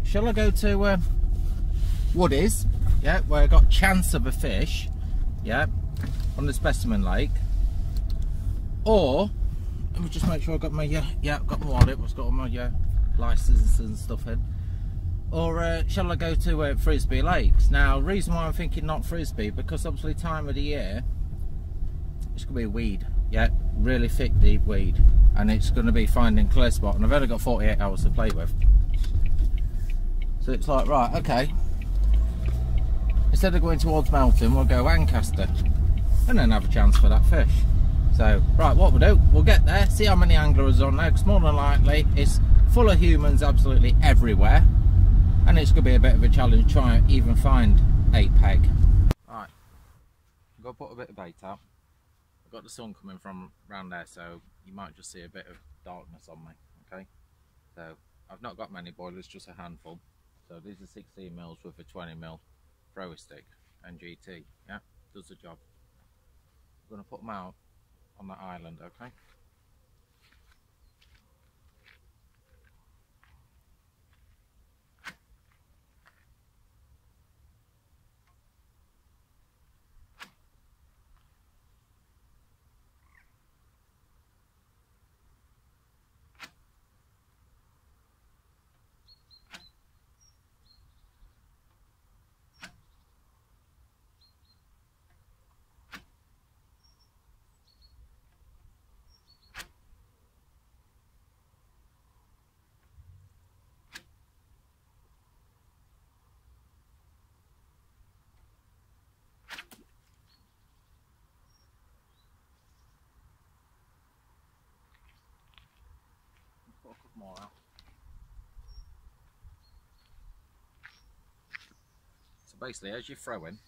shall I go to Woodies, yeah, where I got chance of a fish, yeah, on the Specimen Lake, or let me just make sure I've got my I've got my wallet, it's got all my licenses and stuff in, or shall I go to Frisbee Lakes? Now, the reason why I'm thinking not Frisbee, because obviously time of the year, it's going to be a weed, yeah, really thick, deep weed, and it's going to be finding clear spot, and I've only got 48 hours to play with. So it's like, right, okay, instead of going towards Melton, we'll go Ancaster and then have a chance for that fish. So, right, what we'll do, we'll get there, see how many anglers are on there, because more than likely it's full of humans absolutely everywhere, and it's going to be a bit of a challenge trying to even find a peg. Right, I've got to put a bit of bait out. I've got the sun coming from around there, so you might just see a bit of darkness on me, okay? So, I've not got many boilers, just a handful. So these are 16 mils with a 20 mil thrower stick and GT, yeah, does the job. I'm going to put them out on that island, okay? Put a couple more out. So basically, as you're throwing,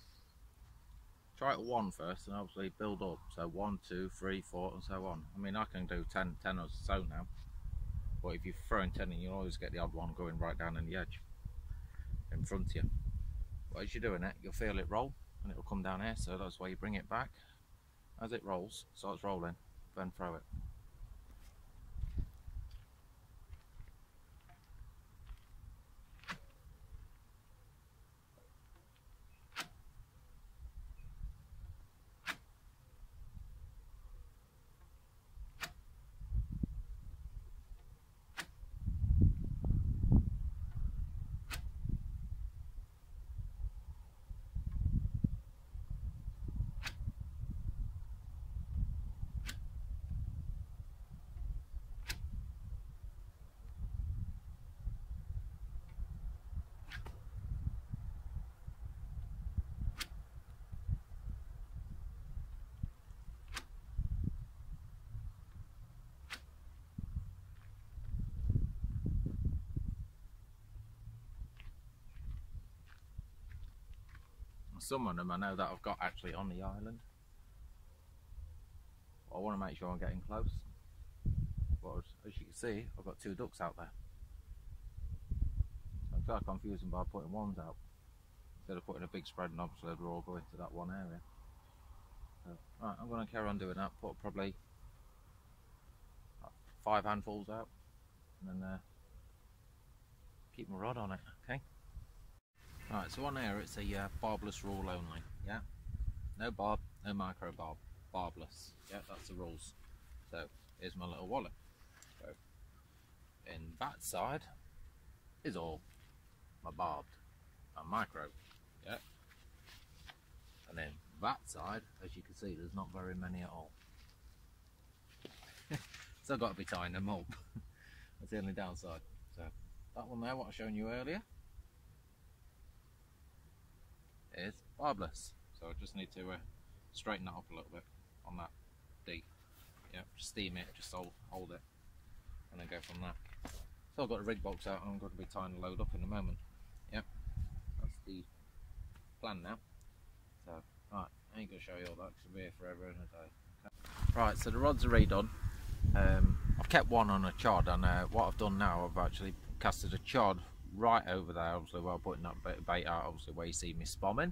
try at 1 first and obviously build up. So 1, 2, 3, 4 and so on. I mean, I can do 10 or so now. But if you're throwing 10 in, you'll always get the odd one going right down in the edge in front of you. But as you're doing it, you'll feel it roll and it'll come down here. So that's why you bring it back. As it rolls, starts rolling, then throw it. Some of them I know that I've got actually on the island. I want to make sure I'm getting close. But as you can see, I've got 2 ducks out there. So I'm trying to confuse them by putting ones out instead of putting a big spread, and obviously they're all going to that one area. So, right, I'm going to carry on doing that. Put probably 5 handfuls out, and then keep my rod on it. Okay. Right, so on here it's a barbless rule only, yeah? No barb, no micro barb, barbless, yeah, that's the rules. So, here's my little wallet. So, in that side is all my barbed and micro, yeah? And then that side, as you can see, there's not very many at all. So I've got to be tying them up. That's the only downside. So, that one there, what I showed you earlier, is barbless, so I just need to straighten that up a little bit on that D. Yeah, just steam it, just hold it, and then go from there. So I've got the rig box out, and I'm going to be tying the load up in a moment. Yep, that's the plan now. So, right, I ain't going to show you all that because we'll be here forever in a day. Okay. Right, so the rods are redone. I've kept one on a chod, and what I've done now, I've actually casted a chod right over there, obviously while putting that bit of bait out, obviously where you see me spomming,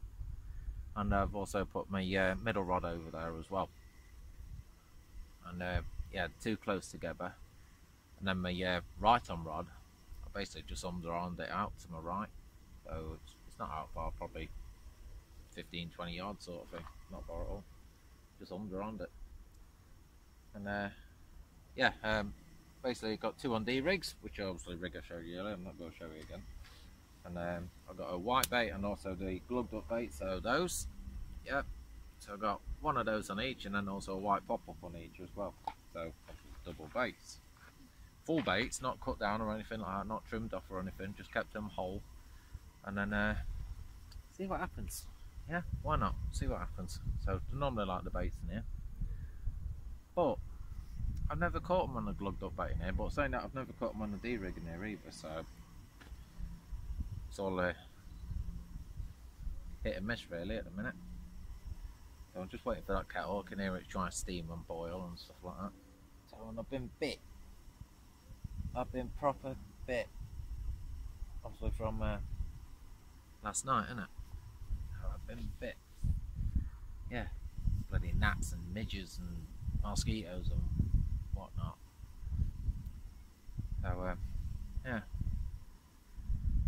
and I've also put my middle rod over there as well, and yeah, 2 close together, and then my right on rod I basically just underarmed it out to my right, so it's not out far, probably 15-20 yards sort of thing, not far at all. Just underarmed it, and yeah, basically got 2 on D rigs, which obviously rig I showed you earlier. I'm not going to show you again. And I've got a white bait and also the glugged up bait, so those, yeah. So I've got 1 of those on each, and then also a white pop-up on each as well. So double baits. Full baits, not cut down or anything like that, not trimmed off or anything, just kept them whole. And then see what happens. Yeah, why not? See what happens. So I normally like the baits in here, but I've never caught them on a glugged up bait in here. But saying that, I've never caught them on a D-rig in here either, so it's all hit and miss really at the minute. So I'm just waiting for that cat hawk in here. It's trying to steam and boil and stuff like that. So I've been bit. I've been proper bit. Obviously from last night, innit? I've been bit. Yeah, bloody gnats and midges and mosquitoes and whatnot. So yeah.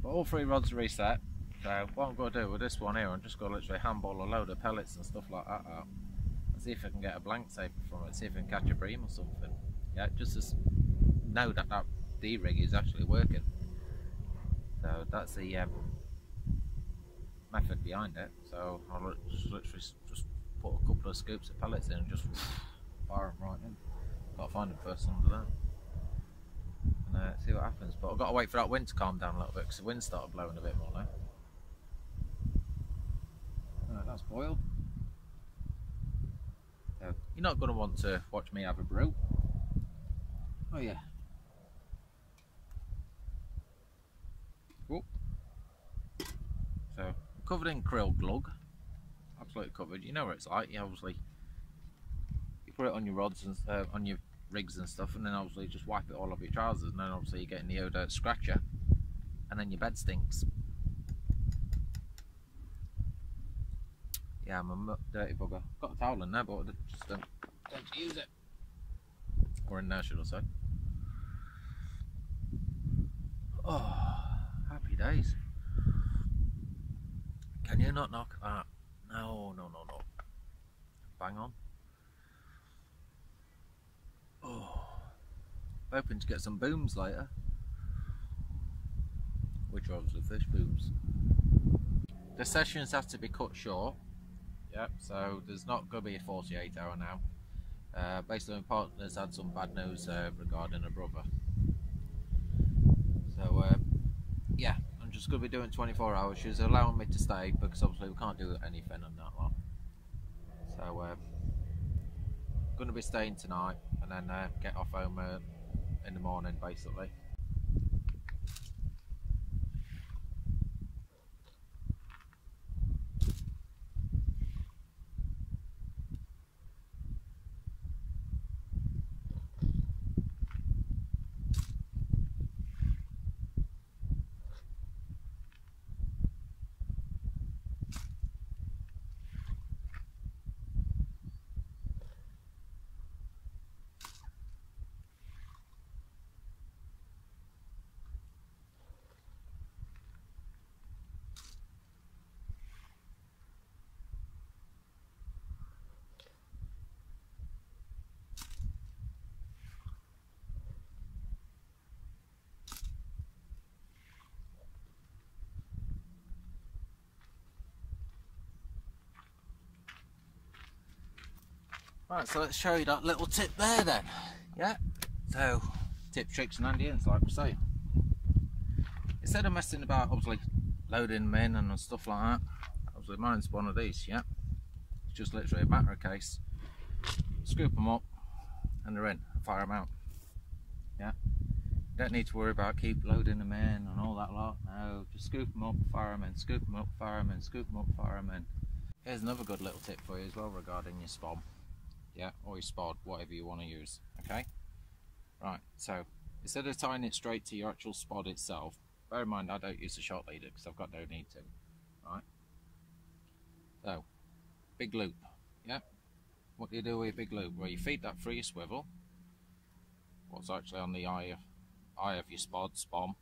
But all 3 rods are reset. So what I'm going to do with this one here, I'm just going to literally handball a load of pellets and stuff like that out and see if I can get a blank safer from it, see if I can catch a bream or something. Yeah, just to know that that D-rig is actually working. So that's the method behind it. So I'll just literally just put a couple of scoops of pellets in and just fire them right in. Got to find them first under there and see what happens. But I've got to wait for that wind to calm down a little bit because the wind started blowing a bit more now. That's boiled. So you're not going to want to watch me have a brew. Oh yeah. Cool. So covered in krill glug. Absolutely covered. You know what it's like. You obviously you put it on your rods and on your rigs and stuff, and then obviously just wipe it all off your trousers, and then obviously you're getting the old scratcher, and then your bed stinks. Yeah, I'm a dirty bugger. Got a towel in there, but I just don't use it. Or in there, should I say. Oh, happy days. Can you not knock that? No, no, no, no. Bang on. Oh, hoping to get some booms later. Which are obviously fish booms. The sessions have to be cut short. Yep, so there's not going to be a 48 hour now. Basically my partner's had some bad news regarding a brother. So yeah, I'm just going to be doing 24 hours. She's allowing me to stay because obviously we can't do anything on that lot. So going to be staying tonight and then get off home in the morning basically. Right, so let's show you that little tip there then. Yeah, so tips, tricks and handy ends, like we say. Instead of messing about obviously loading them in and stuff like that, obviously mine's one of these, yeah. It's just literally a battery case. Scoop them up and they're in, fire them out. Yeah, you don't need to worry about keep loading them in and all that lot. No, just scoop them up, fire them in, scoop them up, fire them in, scoop them up, fire them in. Here's another good little tip for you as well regarding your spom. Yeah, or your spod, whatever you want to use. Okay, right, so instead of tying it straight to your actual spod itself, bear in mind I don't use a short leader because I've got no need to. Right, so big loop. Yeah, what do you do with a big loop? Well, you feed that through your swivel, what's actually on the eye of your spom,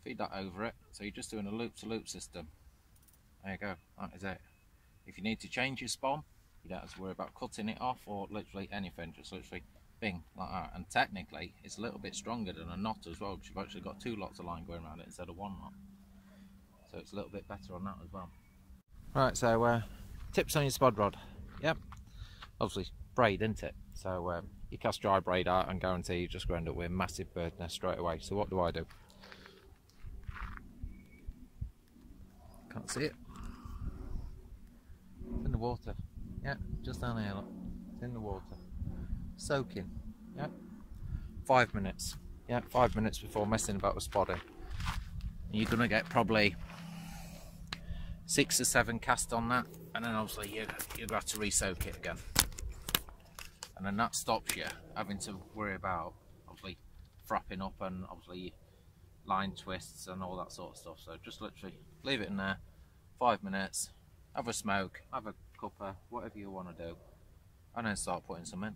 feed that over it. So you're just doing a loop-to-loop system. There you go, that is it. If you need to change your spawn, you don't have to worry about cutting it off or literally anything, just literally bing, like that. And technically, it's a little bit stronger than a knot as well, because you've actually got 2 lots of line going around it instead of 1 knot. So it's a little bit better on that as well. Right, so tips on your spod rod. Yep, obviously braid, isn't it? So you cast dry braid out and guarantee you're just going to end up with a massive bird nest straight away. So what do? Can't see it. It's in the water. Yeah, just down here, look. It's in the water. Soaking. Yeah. 5 minutes. Yeah, 5 minutes before messing about with spodding. You're going to get probably 6 or 7 cast on that, and then obviously you're going to have to re-soak it again. And then that stops you having to worry about obviously frapping up and obviously line twists and all that sort of stuff. So just literally leave it in there, 5 minutes, have a smoke, have a cuppa, whatever you want to do, and then start putting some in.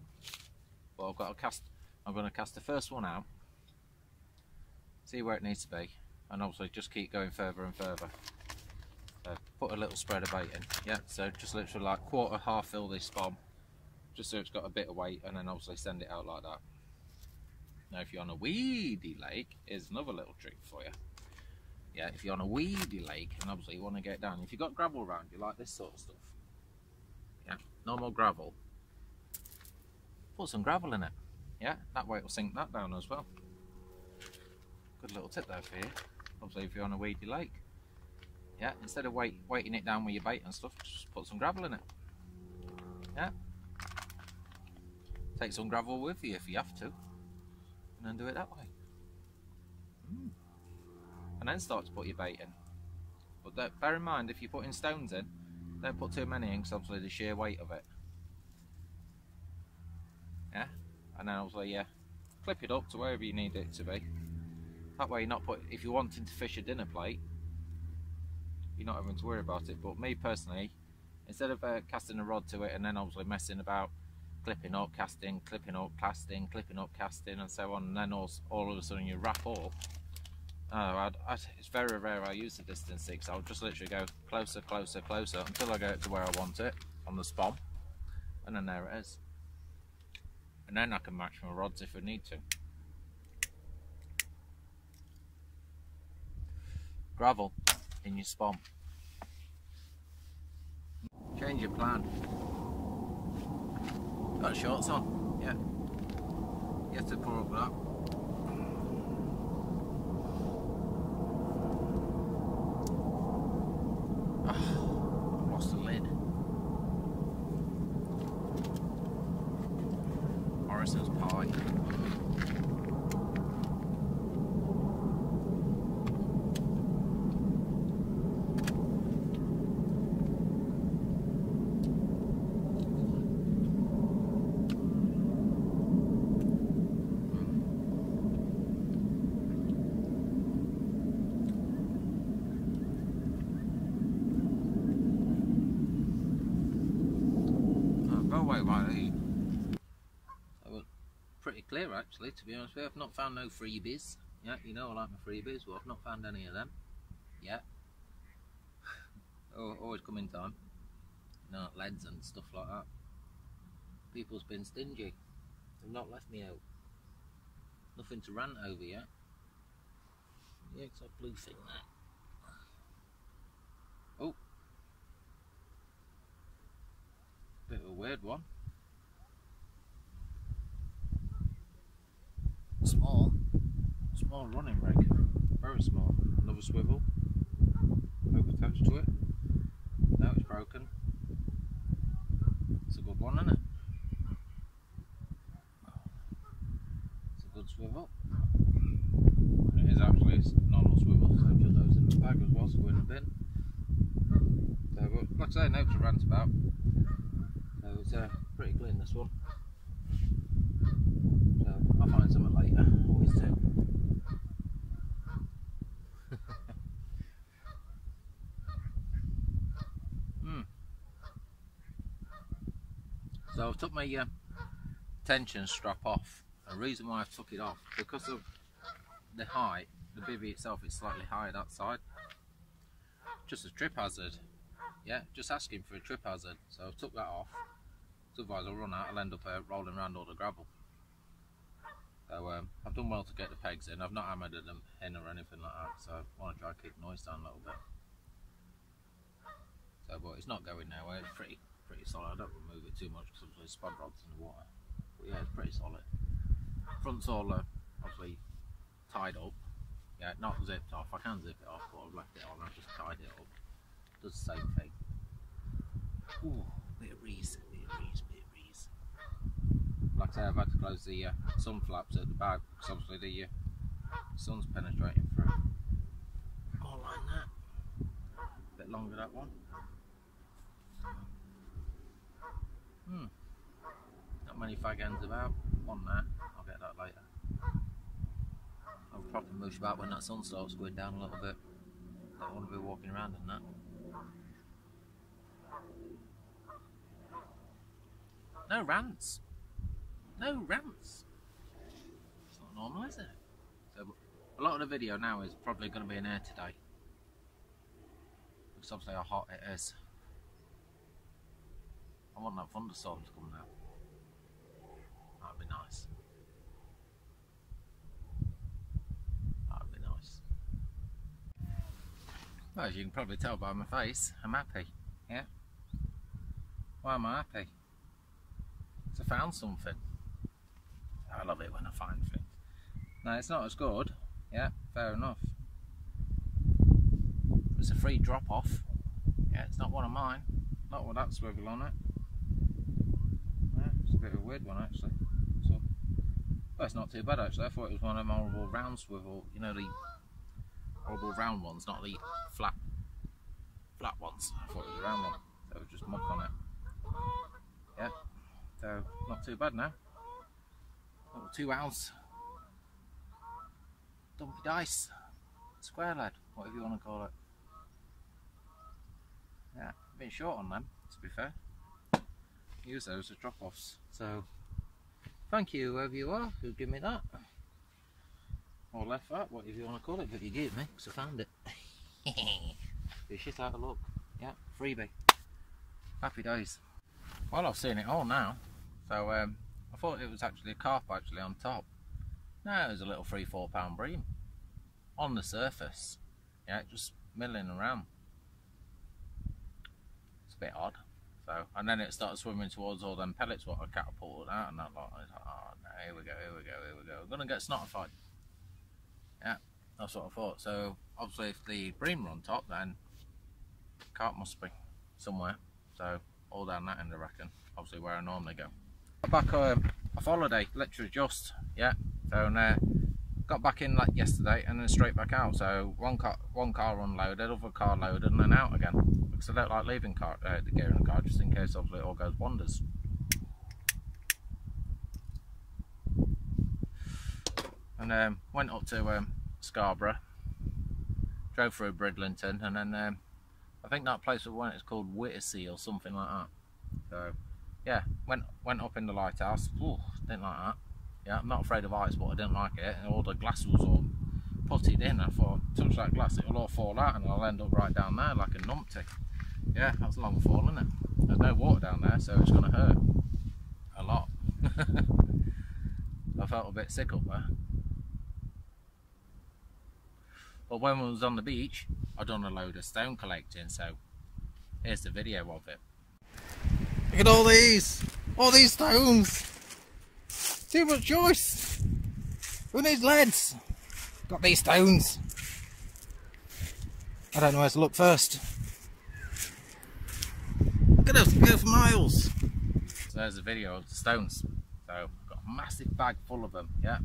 But I've got to cast, I'm going to cast the first one out, see where it needs to be, and obviously just keep going further and further. Put a little spread of bait in, yeah, so just literally like quarter, half fill this spawn, just so it's got a bit of weight, and then obviously send it out like that. Now if you're on a weedy lake, here's another little trick for you. Yeah, if you're on a weedy lake and obviously you want to get down, if you've got gravel around you like this sort of stuff, yeah, normal gravel, put some gravel in it, yeah, that way it'll sink that down as well. Good little tip there for you, obviously if you're on a weedy lake. Yeah, instead of weighting it down with your bait and stuff, just put some gravel in it. Yeah. Take some gravel with you if you have to, and then do it that way. And then start to put your bait in. But bear in mind, if you're putting stones in, don't put too many in, because obviously the sheer weight of it. Yeah, and then obviously, yeah, clip it up to wherever you need it to be. That way you're not if you're wanting to fish a dinner plate, you're not having to worry about it. But me personally, instead of casting a rod to it and then obviously messing about, clipping up, casting, clipping up, casting, clipping up, casting, and so on, and then all of a sudden you wrap up. It's very rare I use the distance 6. I'll just literally go closer, closer, closer until I get to where I want it on the spawn, and then there it is. And then I can match my rods if I need to. Gravel in your spawn. Change your plan. Got shorts on, yeah. You have to pour up that. Oh, lost the lid. Morrison's pie. Pretty clear actually, to be honest with you. I've not found no freebies. Yeah, you know I like my freebies, but I've not found any of them yet. Always come in time. You know, leads and stuff like that. People's been stingy. They've not left me out. Nothing to rant over yet. Yeah, it's a blue thing there. Oh. Bit of a weird one. Small running rig, very small. Another swivel, rope attached to it. Now it's broken. It's a good one, isn't it? It's a good swivel. It is actually a normal swivel, so I've put those in the bag as well, so go in the bin. So, but like I say, no to rant about. So it's pretty clean, this one. So I'll find something later, always do. So I've took my tension strap off. The reason why I've took it off, because of the height the bivvy itself is slightly higher that side. Just a trip hazard. Yeah, just asking for a trip hazard. So I took that off. Otherwise I'll run out, I'll end up rolling around all the gravel. So I've done well to get the pegs in. I've not hammered them in or anything like that, so I want to try to keep the noise down a little bit. So, but it's not going nowhere. It's pretty solid. I don't remove it too much because there's spud rods in the water. But yeah, it's pretty solid. Front's all obviously tied up. Yeah, not zipped off. I can zip it off, but I've left it on. I've just tied it up. Does the same thing. Ooh, bit of breeze. Like I say, I've had to close the sun flaps at the back because obviously the sun's penetrating through. More like that. A bit longer that one. Not many fag ends about on that. I'll get that later. I'll probably mush about when that sun starts going down a little bit. Don't want to be walking around in that. No rants. No rants. It's not normal, is it? So a lot of the video now is probably going to be in air today. Because obviously how hot it is. I want that thunderstorm to come now. That'd be nice. That'd be nice. Well, as you can probably tell by my face, I'm happy. Yeah? Why am I happy? Because I found something. I love it when I find things. Now it's not as good, yeah, fair enough. It's a free drop off. Yeah, it's not one of mine. Not with that swivel on it. Yeah, it's a bit of a weird one actually. So, well, it's not too bad actually. I thought it was one of them horrible round swivel, you know, the horrible round ones, not the flat ones. I thought it was a round one. So it was just muck on it. Yeah, so not too bad now. Little 2 ounce dumpy dice, square lead, whatever you want to call it. Yeah, a bit short on them, to be fair. Use those as drop offs. So, thank you, whoever you are, who give me that. Or left that, whatever you want to call it, but you gave me, because I found it. Be shit out of luck. Yeah, freebie. Happy days. Well, I've seen it all now. So, I thought it was actually a carp actually on top. No, it was a little 3-4 pound bream on the surface. Yeah, just milling around. It's a bit odd. So, and then it started swimming towards all them pellets what I catapulted out, and that lot. I was like, oh no, here we go. I'm gonna get snotified. Yeah, that's what I thought. So obviously, if the bream are on top, then carp must be somewhere. So all down that end, I reckon. Obviously, where I normally go. Back off holiday, literally just, yeah. So got back in like yesterday and then straight back out. So one car unloaded, other car loaded, and then out again. Because I don't like leaving the gear in the car just in case obviously it all goes wonders. And went up to Scarborough, drove through Bridlington, and then I think that place we went is called Whittersea or something like that. So yeah, went up in the lighthouse. Ooh, didn't like that. Yeah, I'm not afraid of heights, but I didn't like it. And all the glass was all putted in. I thought, touch that glass, it'll all fall out, and I'll end up right down there like a numpty. Yeah, that's a long fall, isn't it? There's no water down there, so it's going to hurt a lot. I felt a bit sick up there. But when we was on the beach, I done a load of stone collecting, so here's the video of it. Look at all these stones. Too much choice. Who needs leads? Got these stones. I don't know where to look first. Look at us, we go for miles. So there's a video of the stones. So I've got a massive bag full of them. Yeah,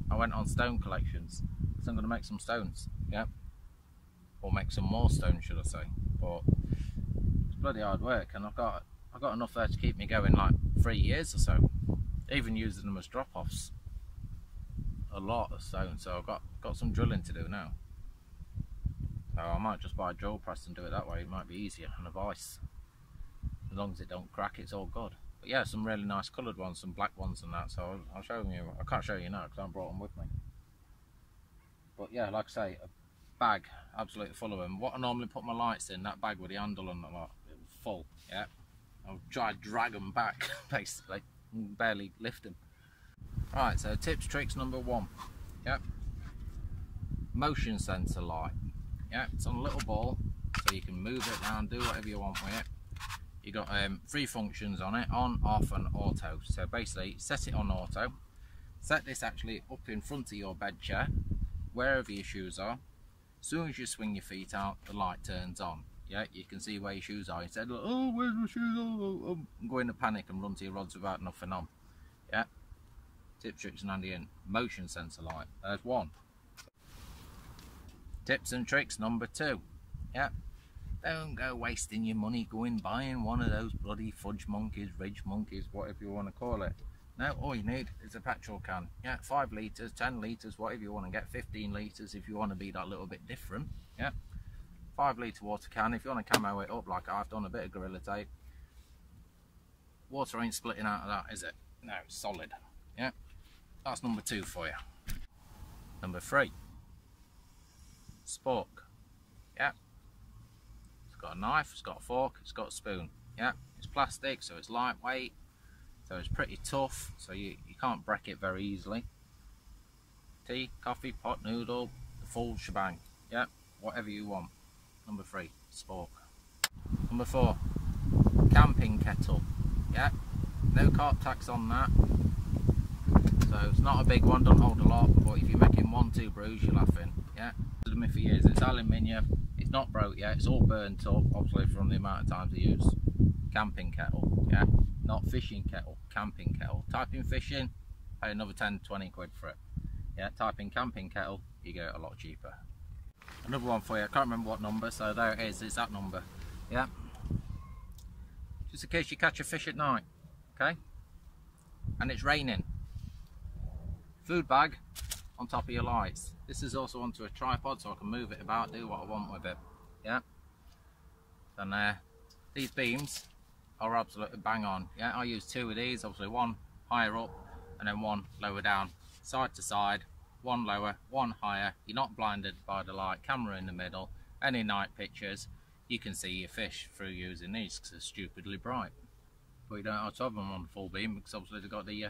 I went on stone collections. So I'm going to make some stones. Yeah, or make some more stones, should I say? But it's bloody hard work, and I've got enough there to keep me going like 3 years or so. Even using them as drop-offs. A lot of stones, so I've got some drilling to do now. So I might just buy a drill press and do it that way. It might be easier, and a vise. As long as it don't crack, it's all good. But yeah, some really nice coloured ones, some black ones and that. So I'll show you. I can't show you now because I haven't brought them with me. But yeah, like I say, a bag absolutely full of them. What I normally put my lights in, that bag with the handle on the lot, it was full. Yeah, I'll try to drag them back basically, and barely lift them. Right, so tips, tricks number 1. Yep, motion sensor light. Yeah, it's on a little ball, so you can move it around, do whatever you want with it. You got 3 functions on it: on, off, and auto. So basically, set it on auto. Set this actually up in front of your bed chair, wherever your shoes are. As soon as you swing your feet out, the light turns on. Yeah, you can see where your shoes are. Instead of, oh, where's my shoes? Oh, I'm going to panic and run to your rods without nothing on. Yeah, tips, tricks, and handy in. Motion sensor light. There's 1. Tips and tricks number 2. Yeah, don't go wasting your money going buying one of those bloody fudge monkeys, ridge monkeys, whatever you want to call it. No, all you need is a petrol can. Yeah, 5 litres, 10 litres, whatever you want to get. 15 litres if you want to be that little bit different. Yeah, 5 litre water can. If you want to camo it up like I've done, a bit of Gorilla Tape. Water ain't splitting out of that, is it? No, it's solid. Yeah, that's number 2 for you. Number 3. Spork. Yeah, it's got a knife, it's got a fork, it's got a spoon. Yeah, it's plastic, so it's lightweight, so it's pretty tough, so you can't break it very easily. Tea, coffee, pot noodle, the full shebang. Yeah, whatever you want. Number 3, spork. Number 4, camping kettle. Yeah, no carb tax on that, so it's not a big one, don't hold a lot, but if you're making 1-2 brews, you're laughing. Yeah, it's been for years. It's aluminium, it's not broke yet, it's all burnt up, obviously from the amount of times I use. Camping kettle. Yeah, not fishing kettle, camping kettle. Type in fishing, pay another 10-20 quid for it. Yeah, type in camping kettle, you get it a lot cheaper. Another one for you, I can't remember what number, so there it is, it's that number. Yeah, just in case you catch a fish at night, okay, and it's raining. Food bag on top of your lights. This is also onto a tripod, so I can move it about, do what I want with it. Yeah, and these beams are absolutely bang on. Yeah, I use 2 of these, obviously 1 higher up and then 1 lower down, side to side, 1 lower, 1 higher. You're not blinded by the light, camera in the middle. Any night pictures, you can see your fish through using these because they're stupidly bright. But you don't have to have them on full beam because obviously they've got the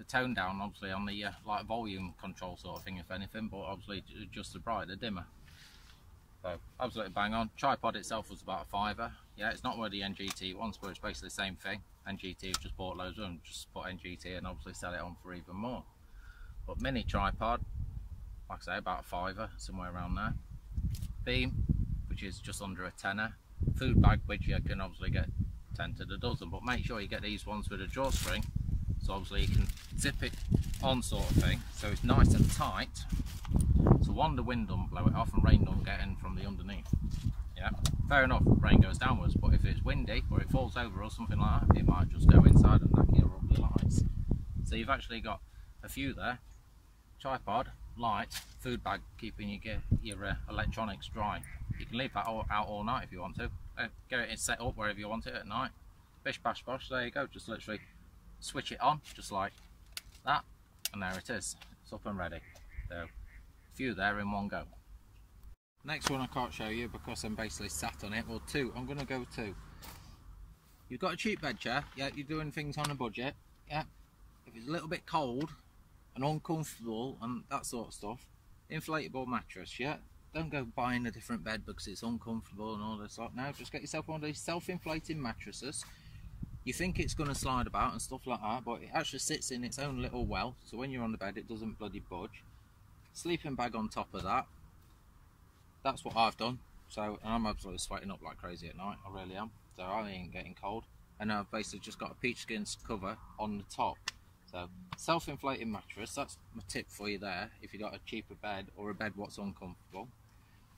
tone down, obviously on the like volume control sort of thing, if anything, but obviously just the bright, the dimmer. So absolutely bang on. Tripod itself was about a £5. Yeah, it's not where the NGT ones, but it's basically the same thing. NGT have just bought loads of them, just put NGT and obviously sell it on for even more. But mini tripod, like I say, about a £5, somewhere around there. Beam, which is just under a tenner. Food bag, which you can obviously get 10 to the dozen, but make sure you get these ones with a drawstring, so obviously you can zip it on sort of thing, so it's nice and tight. So one, the wind don't blow it off and rain don't get in from the underneath. Yeah, fair enough, rain goes downwards, but if it's windy or it falls over or something like that, it might just go inside and knock your ugly lights. So you've actually got a few there: tripod, light, food bag, keeping your electronics dry. You can leave that out all night if you want to. Get it set up wherever you want it at night. Bish bash bosh, there you go. Just literally switch it on, just like that, and there it is. It's up and ready. So a few there in one go. Next one I can't show you because I'm basically sat on it. Well, 2. I'm going to go 2. You've got a cheap bed chair. Yeah, you're doing things on a budget. Yeah. If it's a little bit cold and uncomfortable and that sort of stuff, inflatable mattress. Yeah. Don't go buying a different bed because it's uncomfortable and all this stuff. No, just get yourself one of these self-inflating mattresses. You think it's going to slide about and stuff like that, but it actually sits in its own little well, so when you're on the bed it doesn't bloody budge. Sleeping bag on top of that. That's what I've done. So I'm absolutely sweating up like crazy at night, I really am. So I ain't getting cold. And I've basically just got a peach skin cover on the top. So self-inflating mattress, that's my tip for you there, if you've got a cheaper bed or a bed what's uncomfortable.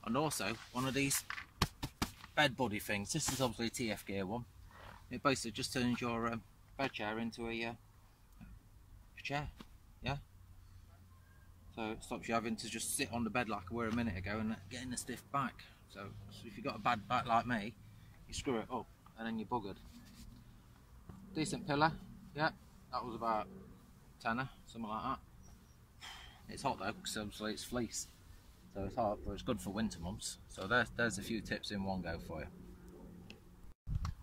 And also one of these bed buddy things. This is obviously a TF Gear one. It basically just turns your bed chair into a chair. Yeah. So it stops you having to just sit on the bed like I were a minute ago and getting a stiff back. So if you've got a bad back like me, you screw it up and then you're buggered. Decent pillow. Yeah, that was about a tenner, something like that. It's hot though because obviously it's fleece. So it's hot, but it's good for winter months. So there's a few tips in one go for you.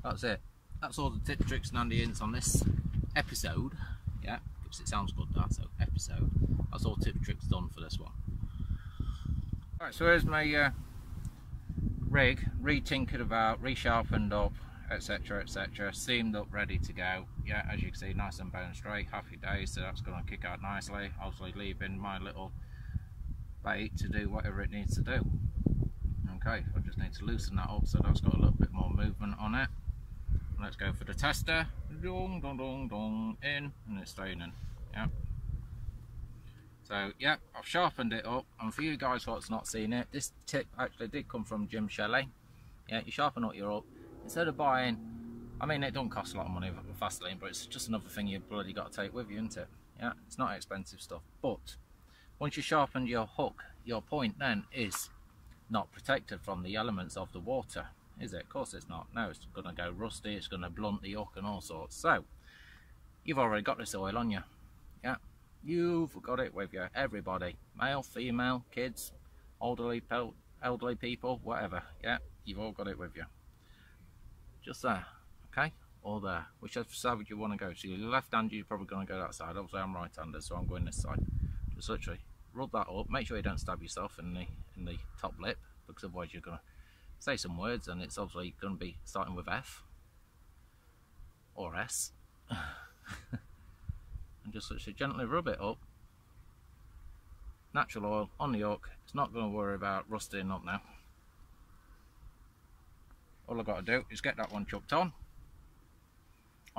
That's it. That's all the tips, tricks and handy hints on this episode. Yeah, because it sounds good that, so episode. That's all tips, tricks done for this one. Right, so here's my rig, re-tinkered about, resharpened up, etc, etc, seamed up, ready to go. Yeah, as you can see, nice and bone straight, happy days, so that's going to kick out nicely. Obviously leaving my little bait to do whatever it needs to do. Okay, I just need to loosen that up so that's got a little bit more movement on it. Let's go for the tester. Dong, dong, dong, dong, in, and it's staying in. Yeah. So yeah, I've sharpened it up, and for you guys what's not seen it, this tip actually did come from Jim Shelley. Yeah, you sharpen up your hook instead of buying. I mean, it don't cost a lot of money for Vaseline, but it's just another thing you bloody got to take with you, isn't it? Yeah, it's not expensive stuff. But once you sharpened your hook, your point then is not protected from the elements of the water, is it? Of course it's not. No, it's going to go rusty, it's going to blunt the hook and all sorts. So you've already got this oil on you. Yeah, you've got it with you. Everybody, male, female, kids, elderly people, whatever. Yeah, you've all got it with you. Just there, okay, or there, whichever side you want to go. So your left hand, you're probably going to go that side. Obviously I'm right-handed, so I'm going this side. Just literally rub that up. Make sure you don't stab yourself in the top lip, because otherwise you're going to say some words and it's obviously going to be starting with F or S. And just literally gently rub it up. Natural oil on the hook. It's not going to worry about rusting up now. All I've got to do is get that one chucked on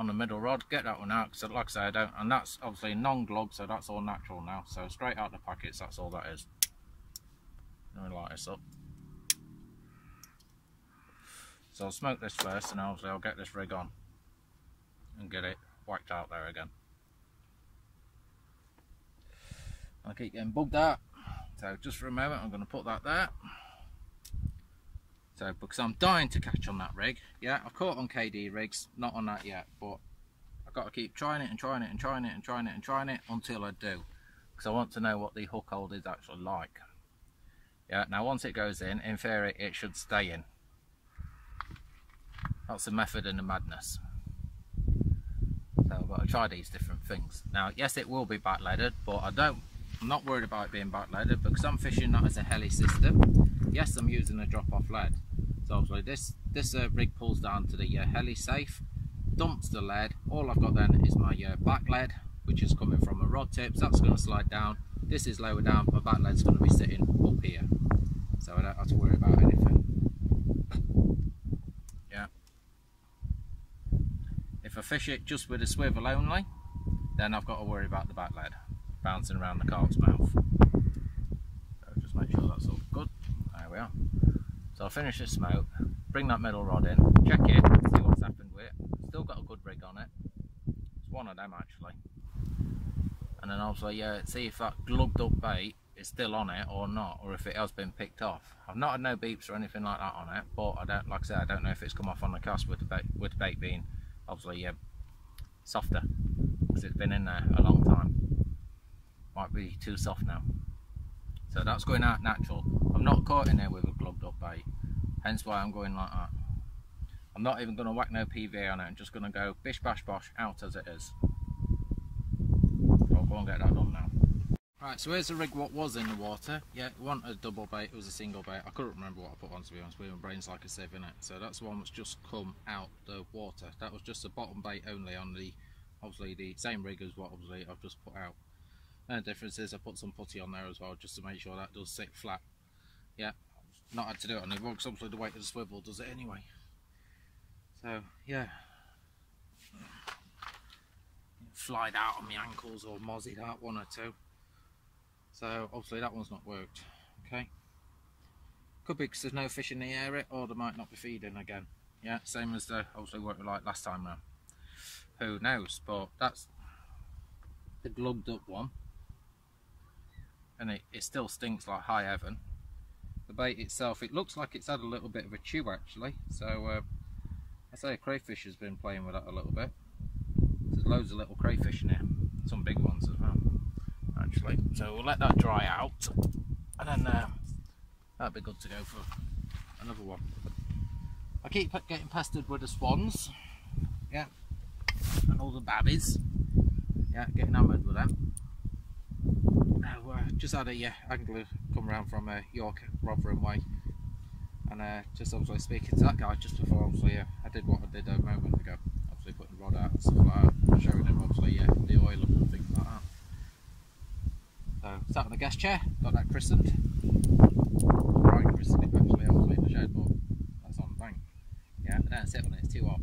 the middle rod, get that one out, because like I say, I don't, and that's obviously non-glug, so that's all natural now, so straight out the packets, that's all that is. Let me light this up. So I'll smoke this first, and obviously I'll get this rig on and get it whacked out there again. I keep getting bugged out, so just for a moment I'm going to put that there. So because I'm dying to catch on that rig. Yeah, I've caught on KD rigs, not on that yet, but I've got to keep trying it and trying it and trying it and trying it and trying it until I do, because I want to know what the hook hold is actually like. Yeah, now once it goes in theory it should stay in. That's the method in the madness. So I've got to try these different things. Now yes, it will be back leaded, but I'm not worried about it being back leaded because I'm fishing that as a heli system. Yes, I'm using a drop off lead. So obviously this rig pulls down to the heli safe, dumps the lead. All I've got then is my back lead, which is coming from a rod tip, so that's going to slide down. This is lower down, my back lead's going to be sitting up here, so I don't have to worry about anything. Yeah. If I fish it just with a swivel only, then I've got to worry about the back lead bouncing around the carp's mouth. So just make sure that's all good. There we are. So I'll finish this smoke, bring that middle rod in, check it, see what's happened with it. Still got a good rig on it. It's one of them actually. And then obviously see if that glugged up bait is still on it or not, or if it has been picked off. I've not had no beeps or anything like that on it, but I don't, like I said, I don't know if it's come off on the cast with the bait being obviously softer, because it's been in there a long time. Might be too soft now. So that's going out natural. I'm not caught in there with a glugged up bait, hence why I'm going like that. I'm not even going to whack no PVA on it, I'm just going to go bish bash bosh out as it is. So I'll go and get that done now. Right, so here's the rig what was in the water. Yeah, it wasn't a double bait, it was a single bait. I couldn't remember what I put on, to be honest with you, my brain's like a sieve in it. So that's the one that's just come out the water. That was just a bottom bait only on the, obviously the same rig as what obviously I've just put out. And the difference is I put some putty on there as well, just to make sure that does sit flat. Yeah, not had to do it on the rug, because obviously the weight of the swivel does it anyway. So yeah, flied out on my ankles or mozzied out one or two. So obviously that one's not worked. Okay, could be because there's no fish in the area, or they might not be feeding again. Yeah, same as the obviously what we like last time now. Who knows? But that's the glugged up one, and it still stinks like high heaven. The bait itself, it looks like it's had a little bit of a chew actually, so I say a crayfish has been playing with that a little bit. There's loads of little crayfish in here, some big ones as well actually. So we'll let that dry out, and then That'd be good to go for another one. I keep getting pestered with the swans, yeah, and all the babbies, yeah, getting hammered with them. Just had a angler come around from York, Rotherham way, and just obviously speaking to that guy just before, obviously, I did what I did a moment ago, obviously putting the rod out and stuff like that, showing him obviously the oil and things like that. So sat on the guest chair, got that christened. Right, christened it actually, obviously in the shed, but that's on the bank. Yeah, I don't sit on it, it's too hot.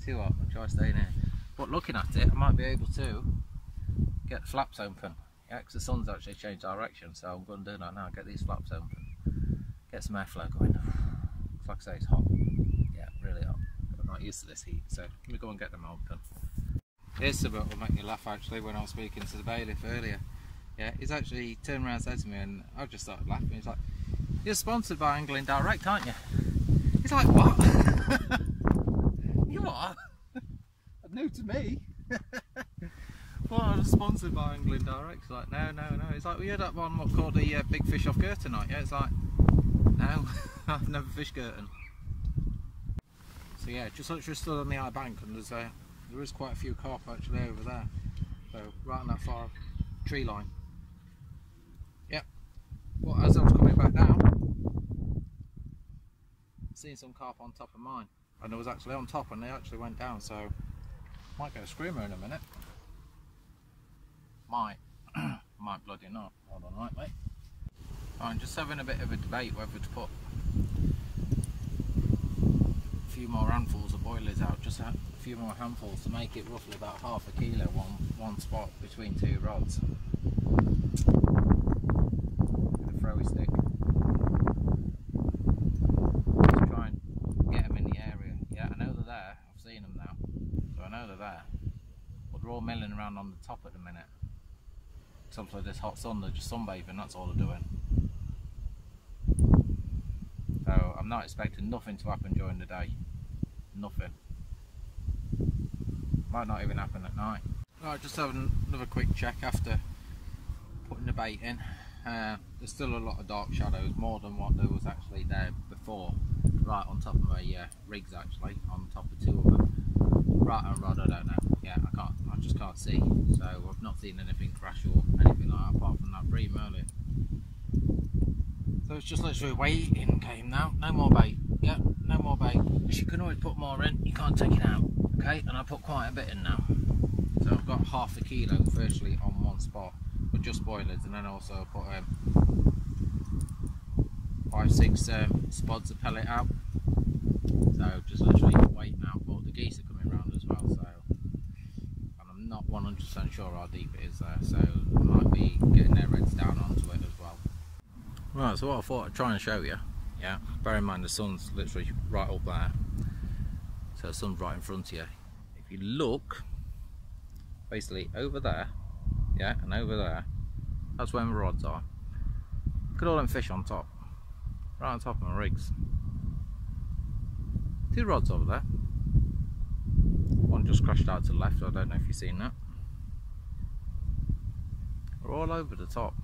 Too hot, I'll try staying here. But looking at it, I might be able to get the flaps open. Yeah, because the sun's actually changed direction, so I'm going to do that now, get these flaps open. Get some airflow going. Like I say, it's hot. Yeah, really hot. I'm not used to this heat, so let me go and get them open. Here's something that will make me laugh actually when I was speaking to the bailiff earlier. Yeah, he's actually turned around and said to me, and I just started laughing. He's like, "You're sponsored by Angling Direct, aren't you?" He's like, "What?" You are? New to me. Well, I was sponsored by Angling Direct. He's like, no. He's like, we had that one what called the Big Fish Off Girton night. Yeah, it's like, no, I've never fished Girton. So yeah, just literally stood on the high bank, and there is quite a few carp actually over there. So right on that far tree line. Yep. Well, as I was coming back down, seeing some carp on top of mine, and I was actually on top, and they actually went down. So might get a screamer in a minute. Might bloody not. Hold on, right, mate. I'm just having a bit of a debate whether to put a few more handfuls of boilers out, just a few more handfuls to make it roughly about half a kilo one spot between two rods. With a throwy stick. Just try and get them in the area. Yeah, I know they're there. I've seen them now, so I know they're there. But they're all milling around on the top at the minute. Sometimes this hot sun, they're just sunbathing, that's all they're doing. So I'm not expecting nothing to happen during the day. Nothing. Might not even happen at night. Right, just having another quick check after putting the bait in. There's still a lot of dark shadows, more than what there was actually there before. Right on top of my rigs actually, on top of two of them. Right on rod, I don't know. Yeah, I just can't see. So I've not seen anything crash or anything like that apart from that bream earlier. So it's just literally waiting game now. No more bait. Yeah, no more bait. You can always put more in, you can't take it out. Okay, and I put quite a bit in now. So I've got half a kilo virtually on one spot with just boilers, and then also put 5-6 spods of pellet out. So just literally waiting out, but the geese are coming around as well, so, and I'm not 100% sure how deep it is there, so I might be getting their reds down onto it as well. Right, so what I thought I'd try and show you, yeah, bear in mind the sun's literally right up there, so the sun's right in front of you. If you look, basically over there, yeah, and over there, that's where my rods are. Look at all them fish on top, right on top of my rigs. Two rods over there. One just crashed out to the left, I don't know if you've seen that. They're all over the top.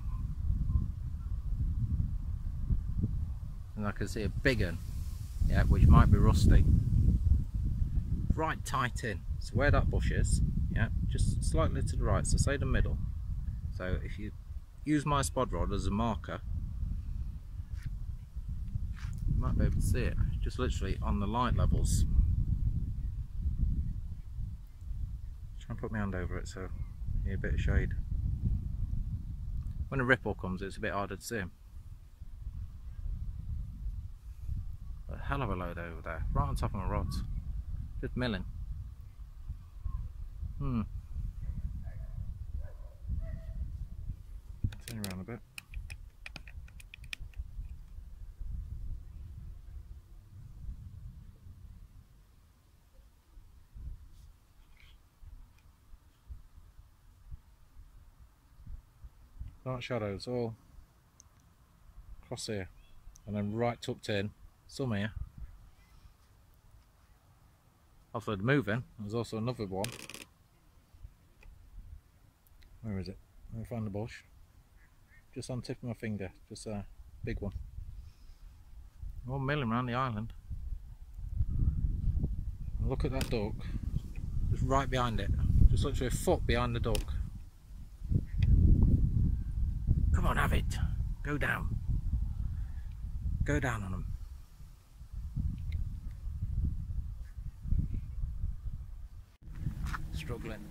And I can see a big one, yeah, which might be rusty. Right tight in. So where that bush is, yeah, just slightly to the right, so say the middle. So if you use my spod rod as a marker, you might be able to see it, just literally on the light levels. Try and put my hand over it so you get a bit of shade. When a ripple comes, it's a bit harder to see him. A hell of a load over there, right on top of my rods, just milling. Turn around a bit. Dark shadows all across here, and then right tucked in, some here. After moving, there's also another one. Where is it? Let me find the bush. just on the tip of my finger, just a big one. 1 million around the island. And look at that duck, just right behind it, just literally a foot behind the duck. Come on, have it. Go down. Go down on them. Struggling.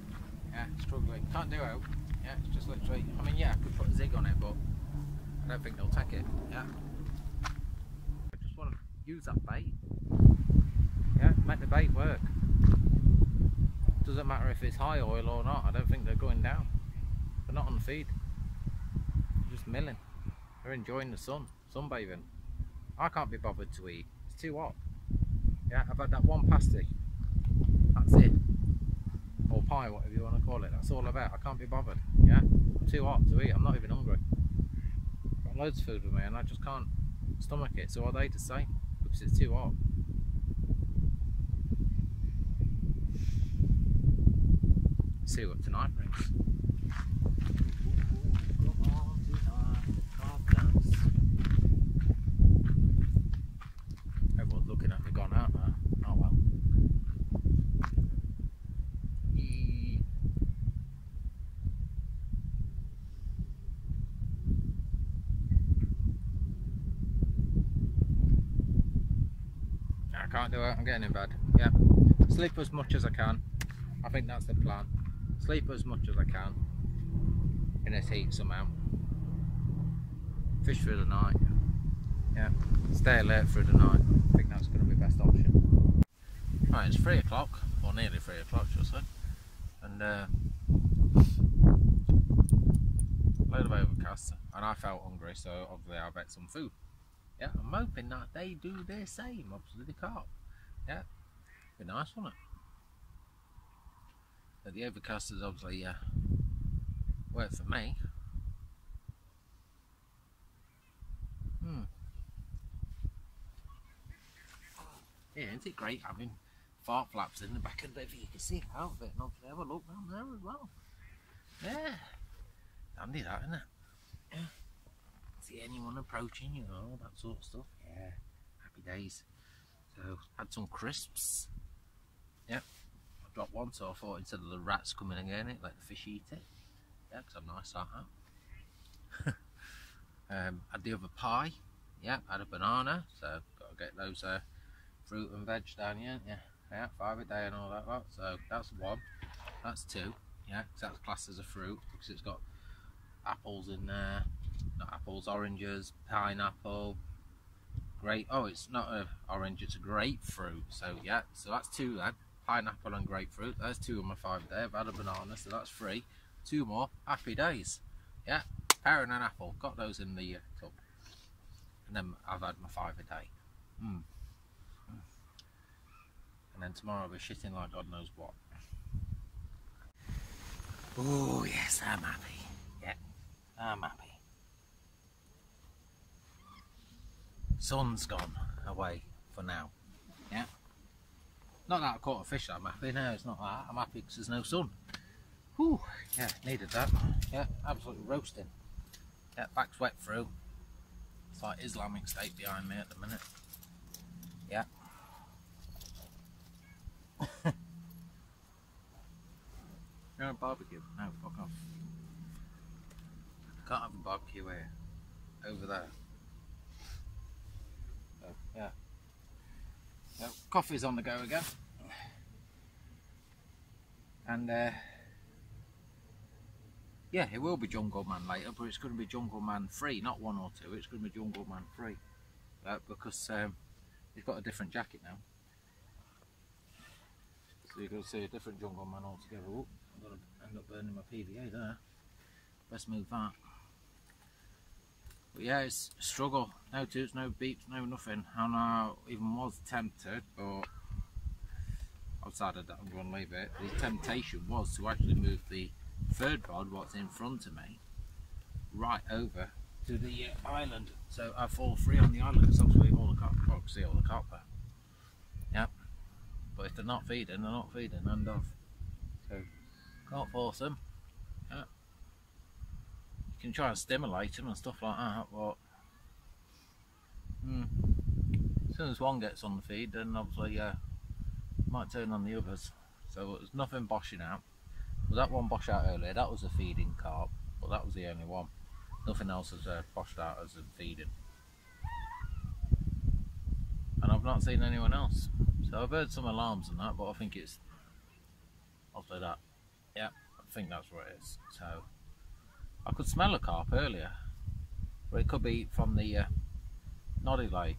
Yeah, struggling. Can't do it. Yeah, it's just literally, I mean, yeah, I could put a zig on it, but I don't think they'll take it. Yeah. I just want to use that bait. Yeah, make the bait work. Doesn't matter if it's high oil or not. I don't think they're going down. They're not on the feed. They're just milling. They're enjoying the sun, sunbathing. I can't be bothered to eat. It's too hot. Yeah, I've had that one pasty. That's it. Or pie, whatever you want to call it. That's all about. I can't be bothered. Yeah, I'm too hot to eat. I'm not even hungry. I've got loads of food with me and I just can't stomach it. So what are they to say? Because it's too hot. Let's see what tonight brings. Come on tonight, everyone's looking at me gone out now. Oh well. I can't do it, I'm getting in bed. Yeah. Sleep as much as I can. I think that's the plan. Sleep as much as I can in this heat somehow. Fish through the night. Yeah. Stay alert through the night. I think that's going to be the best option. Right, it's 3 o'clock, or nearly 3 o'clock, should I say. And load of overcast, and I felt hungry, so obviously I bet some food. Yeah, I'm hoping that they do their same. Obviously they can't. Yeah, be nice, wouldn't it? But the overcasters obviously work for me. Yeah, isn't it great having fart flaps in the back of the bed? You can see it out of it, and obviously have a look down there as well. Yeah, handy that, isn't it? Yeah. See anyone approaching, you know, all that sort of stuff. Yeah, happy days. So, had some crisps. Yeah, I dropped one, so I thought instead of the rats coming and getting it, let the fish eat it. Yeah, because I'm nice like that. Had the other pie. Yeah, had a banana, so got to get those fruit and veg down here. Yeah, 5 a day and all that lot. So that's 1. That's 2. Yeah, because that's classed as a fruit because it's got apples in there. Not apples, oranges, pineapple, grape. Oh, it's not an orange, it's a grapefruit. So yeah, so that's 2 then. Pineapple and grapefruit. There's 2 on my 5 a day. I've had a banana, so that's 3. 2 more. Happy days. Yeah, pear and an apple. Got those in the tub. And then I've had my 5 a day. And then tomorrow I'll be shitting like God knows what. Oh yes, I'm happy. Yeah, I'm happy. Sun's gone away for now. Yeah. Not that I caught a fish that I'm happy. No, it's not that. I'm happy because there's no sun. Whew. Yeah, needed that. Yeah, absolutely roasting. Yeah, back's wet through. It's like Islamic State behind me at the minute. Yeah. You're on a barbecue? No, fuck off. Can't have a barbecue here. Over there. So, yeah. So, coffee's on the go again. And, yeah, it will be Jungle Man later, but it's going to be Jungle Man 3, not 1 or 2. It's going to be Jungle Man 3. Because he's got a different jacket now. So you're going to see a different Jungle Man altogether. Oh, I'm going to end up burning my PVA there. Best move that. But yeah, it's a struggle. No toots, no beeps, no nothing. And I even was tempted, but I decided that I'm going to leave it. The temptation was to actually move the third rod, what's in front of me, right over to the island. So I fall free on the island because obviously all the carp, well, see all the carp there. Yep. But if they're not feeding, they're not feeding, end of. So can't force them. Yeah. You can try and stimulate them and stuff like that, but as soon as one gets on the feed, then obviously might turn on the others. So there's nothing boshing out. Well, that one bosh out earlier, that was a feeding carp, but that was the only one. Nothing else has boshed out as a feeding. And I've not seen anyone else. So I've heard some alarms and that, but I think it's obviously that. Yeah, I think that's what it is. So I could smell a carp earlier, but it could be from the Noddy Lake.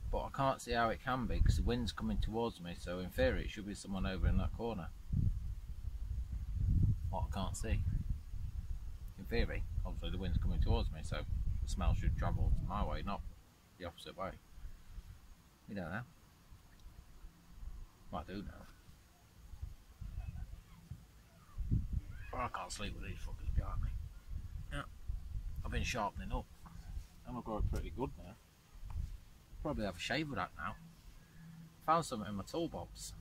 But I can't see how it can be because the wind's coming towards me, so in theory it should be someone over in that corner. What I can't see. In theory, obviously the wind's coming towards me, so the smell should travel my way, not the opposite way. We don't know. Well, I do know. But I can't sleep with these fuckers behind me. Yeah. I've been sharpening up. And I've got it pretty good now. Probably have a shave with that now. Found something in my toolbox.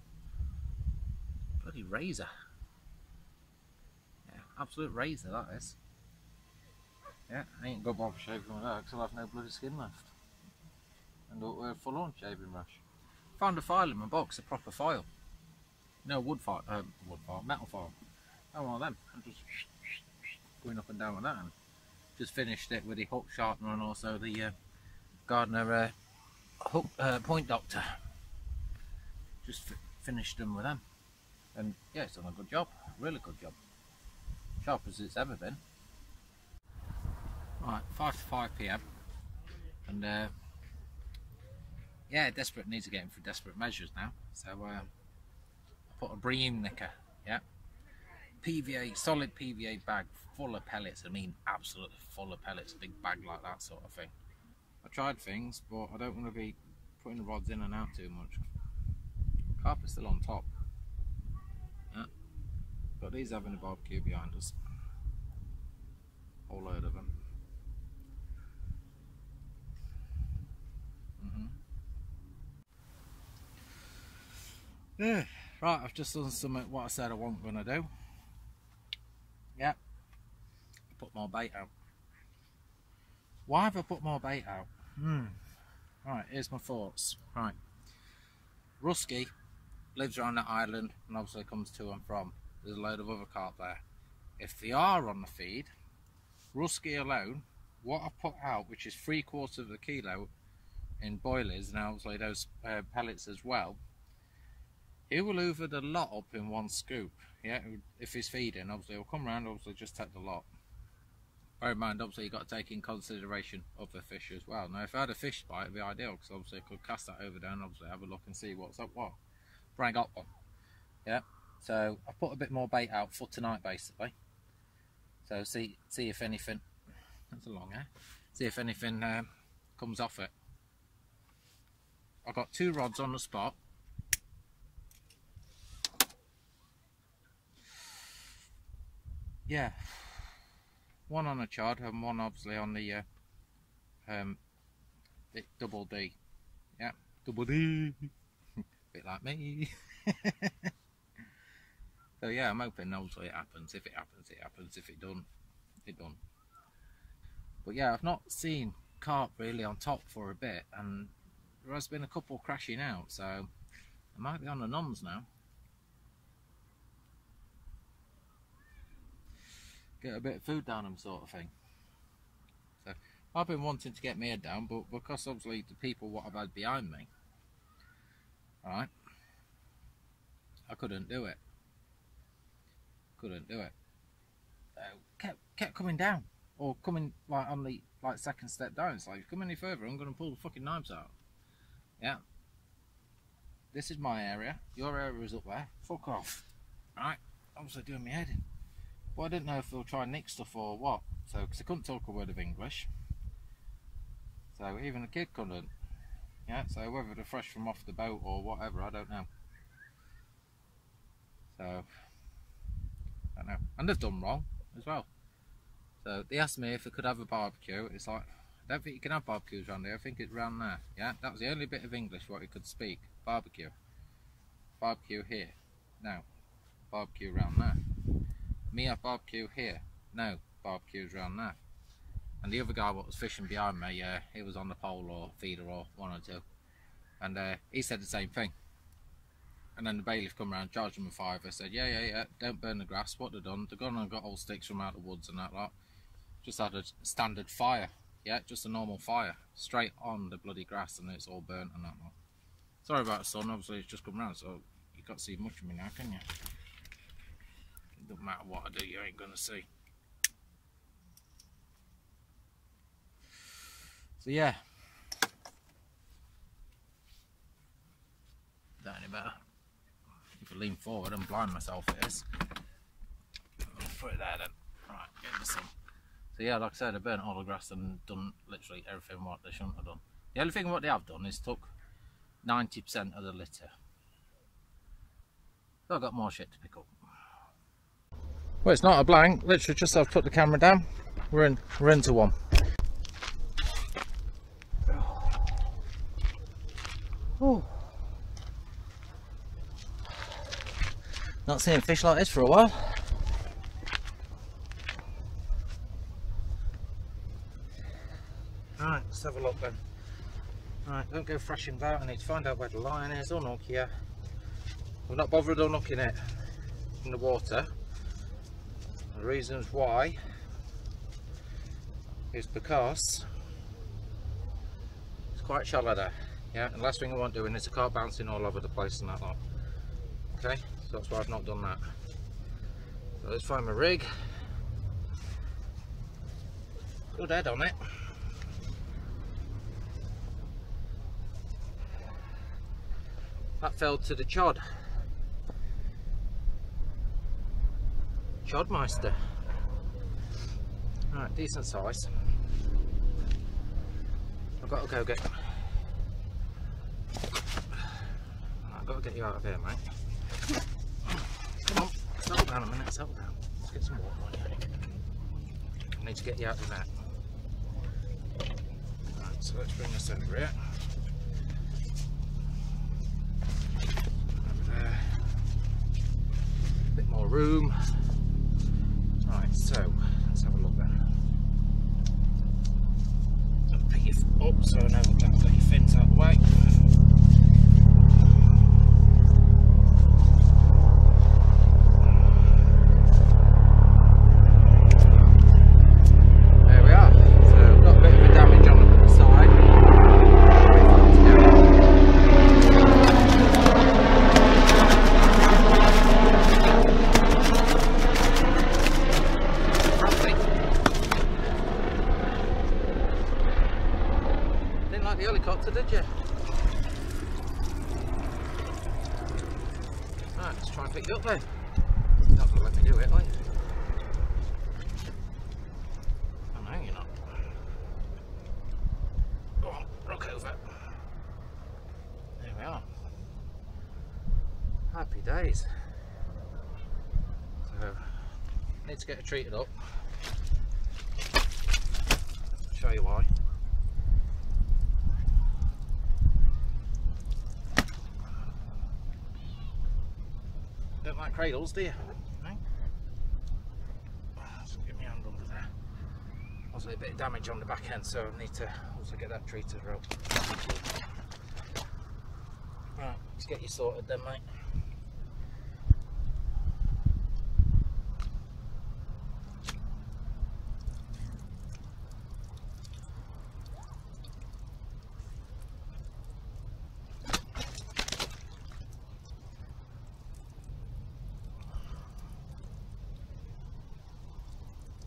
Bloody razor. Yeah, absolute razor that is. Yeah, I ain't got bother shaving with that because I'll have no bloody skin left. And we're full on shaving brush. Found a file in my box, a proper file. No, metal file. Oh, one of them. I'm just going up and down with that. And just finished it with the hook sharpener and also the Gardner hook point doctor. Just finished them with them. And yeah, it's done a good job. Really good job. Sharp as it's ever been. Right, 5 to 5 PM. And yeah, desperate needs to get in for desperate measures now. So I put a bream knicker, yeah. PVA, solid PVA bag full of pellets. I mean absolutely full of pellets, a big bag like that sort of thing. I tried things, but I don't want to be putting the rods in and out too much. Carp is still on top. Yeah. But these having a barbecue behind us. Whole load of them. Yeah, right, I've just done something what I said I wasn't going to do. Yeah, I put more bait out. Why have I put more bait out? Right, here's my thoughts. Right, Rusky lives around that island and obviously comes to and from. There's a load of other carp there. If they are on the feed, Rusky alone, what I put out, which is 3/4 of a kilo in boilies and obviously those pellets as well, he will hoover the lot up in one scoop. Yeah, if he's feeding, obviously he'll come round, obviously just take the lot. Bear in mind, obviously you've got to take in consideration of the fish as well. Now, if I had a fish bite, it'd be ideal because obviously I could cast that over down, obviously have a look and see what's up what. But I ain't got one. Yeah, so I put a bit more bait out for tonight basically. So see if anything. That's a long hair. See if anything comes off it. I've got 2 rods on the spot. Yeah, one on a chod and one obviously on the double D. Yeah, double D. Bit like me. So yeah, I'm hoping obviously it happens. If it happens, it happens. If it don't, it don't. But yeah, I've not seen carp really on top for a bit, and there has been a couple crashing out, so I might be on the nuns now. Get a bit of food down them sort of thing. So I've been wanting to get my head down, but because obviously the people what I've had behind me, alright, I couldn't do it. Couldn't do it. Kept coming down, or coming like on the second step down. It's like, if you come any further, I'm going to pull the fucking knives out. Yeah. This is my area. Your area is up there. Fuck off. Right. Obviously doing my head in. Well, I didn't know if they'll try and nick stuff or what. So, because I couldn't talk a word of English. So, even a kid couldn't. Yeah, so whether they're fresh from off the boat or whatever, I don't know. So, I don't know. And they've done wrong as well. So, they asked me if I could have a barbecue. It's like, I don't think you can have barbecues around here. I think it's around there. Yeah, that was the only bit of English what he could speak. Barbecue. Barbecue here. No. Barbecue around there. Me have barbecue here. no barbecues around there. And the other guy what was fishing behind me, he was on the pole or feeder or one or two, and he said the same thing. And then the bailiff come around, charged him a £5. Said, yeah, don't burn the grass. What they've done, they've gone and got old sticks from out the woods and that lot. Just had a standard fire, yeah, just a normal fire, straight on the bloody grass, and it's all burnt and that lot. Sorry about the sun, obviously it's just come round, so you can't see much of me now, can you? It doesn't matter what I do, you ain't gonna see. So yeah. That any better? If I lean forward and blind myself it is. Put it there then. Right, get in the sun. So yeah, like I said, I burnt all the grass and done literally everything what they shouldn't have done. The only thing what they have done is took 90% of the litter. So I've got more shit to pick up. Well, it's not a blank, literally just I've put the camera down. We're into one. Oh. Not seeing fish like this for a while. Right, let's have a look then. Right, don't go thrashing about. I need to find out where the line is. Unhook here. We've not bothered unhooking it in the water. The reasons why is because it's quite shallow there. Yeah, and the last thing I want doing is a car bouncing all over the place and that lot. Okay, so that's why I've not done that. So let's find my rig. Good head on it. That fell to the chod. Chodmeister. Right, decent size. I've got to go get. I've got to get you out of here, mate. Come on, settle down a minute, settle down. Let's get some water on you. I need to get you out of that. Right, so let's bring this over here. Over there. A bit more room. Right, so let's have a look then. So pick your up so I know that I've got your fins out of the way. Did you? Right, let's try and pick it up then. You're not going to let me do it, are you? Oh no, you're not. Go on, rock over. There we are. Happy days. So, need to get it treated up. I'll show you why. Don't like cradles, do you? No? Just get my hand under there. Also a bit of damage on the back end, so I need to also get that treated rope. Right, let's get you sorted then, mate.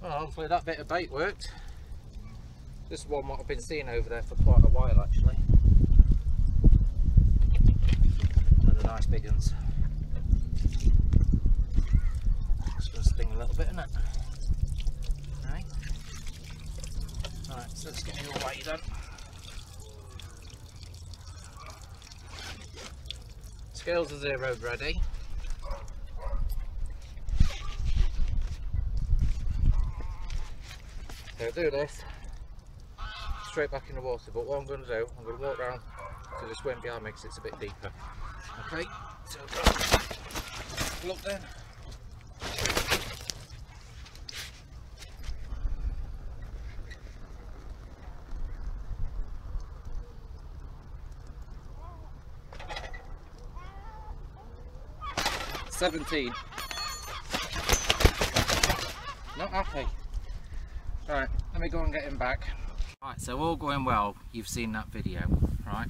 Well, hopefully that bit of bait worked. This is one what I've been seeing over there for quite a while actually. One of the nice big ones. It's going to sting a little bit, isn't it? Right. Right, so let's get you away then. Scales are zeroed ready. So I'll do this straight back in the water, but what I'm going to do, I'm going to walk round to the swim behind me because it's a bit deeper. Okay, so look then. 17. Not happy. Right, let me go and get him back. Right, so all going well, you've seen that video, right?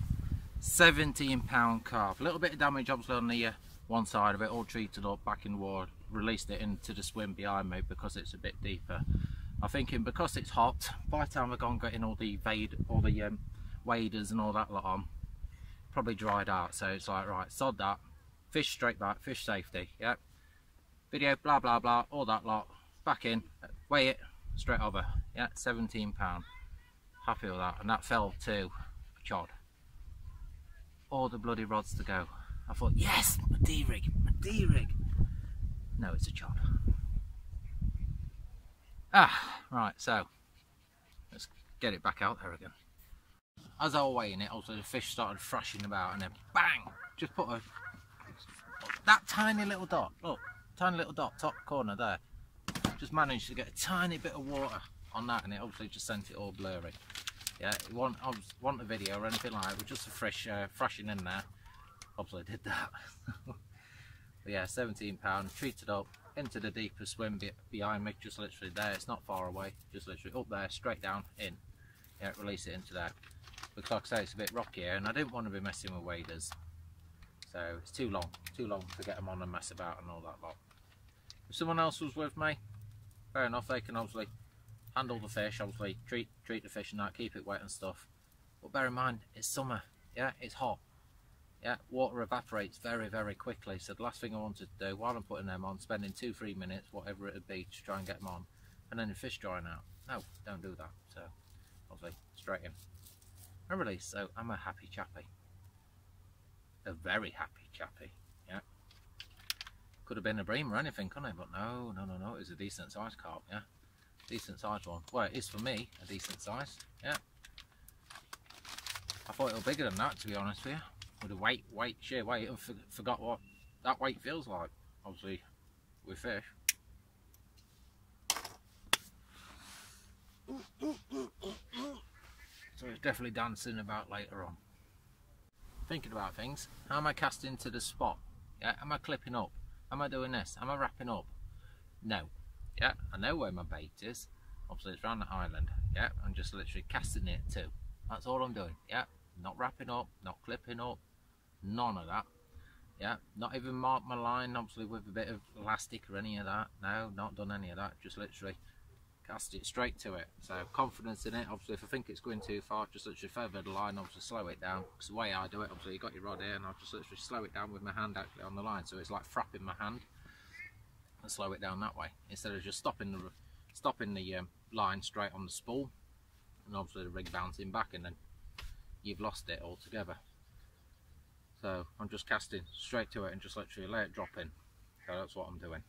17-pound carp. A little bit of damage obviously on the one side of it, all treated up, back in the water. Released it into the swim behind me because it's a bit deeper. I'm thinking because it's hot, by the time I've gone getting all the waders and all that lot on, probably dried out. So it's like, right, sod that, fish straight back, fish safety, yeah. Video, blah blah blah, all that lot, back in, weigh it, straight over, yeah, 17 pound. Happy with that, and that fell to a chod. All the bloody rods to go. I thought, yes, my D-rig, my D-rig. No, it's a chod. Ah, right, so let's get it back out there again. As I was weighing it, also the fish started thrashing about, and then bang, just put that tiny little dot, look, tiny little dot, top corner there. Just managed to get a tiny bit of water on that, and it obviously just sent it all blurry. Yeah, it wasn't a video or anything like that, it was just a fresh thrashing in there. Obviously I did that. But yeah, 17 pound, treated up into the deeper swim behind me, just literally there. It's not far away, just literally up there, straight down in. Yeah, release it into there. Looks like I say, it's a bit rocky here, and I didn't want to be messing with waders, so it's too long to get them on and mess about and all that lot. If someone else was with me, fair enough, they can obviously handle the fish, obviously treat the fish and that, keep it wet and stuff. But bear in mind, it's summer, yeah, it's hot. Yeah, water evaporates very, very quickly. So the last thing I wanted to do while I'm putting them on, spending 2-3 minutes, whatever it would be, to try and get them on, and then the fish drying out. No, don't do that. So obviously straight in and release. So I'm a happy chappy, a very happy chappy. Yeah, could have been a bream or anything, couldn't it? But no, it was a decent size carp. Yeah, decent size one. Well, it is for me a decent size. Yeah, I thought it was bigger than that, to be honest with you. With the sheer weight, and forgot what that weight feels like, obviously, with fish. So it's definitely dancing about later on. Thinking about things, how am I casting to the spot? Yeah, am I clipping up? Am I doing this? Am I wrapping up? No. Yeah, I know where my bait is. Obviously it's around the island. Yeah, I'm just literally casting it too. That's all I'm doing. Yeah, not wrapping up, not clipping up. None of that. Yeah, not even mark my line obviously with a bit of elastic or any of that. No, not done any of that, just literally cast it straight to it. So confidence in it. Obviously if I think it's going too far, just literally feather the line, obviously slow it down, because the way I do it, obviously you got your rod here and I'll just literally slow it down with my hand actually on the line, so it's like frapping my hand and slow it down that way, instead of just stopping the line straight on the spool and obviously the rig bouncing back and then you've lost it altogether. So I'm just casting straight to it and just literally let it drop in. So that's what I'm doing.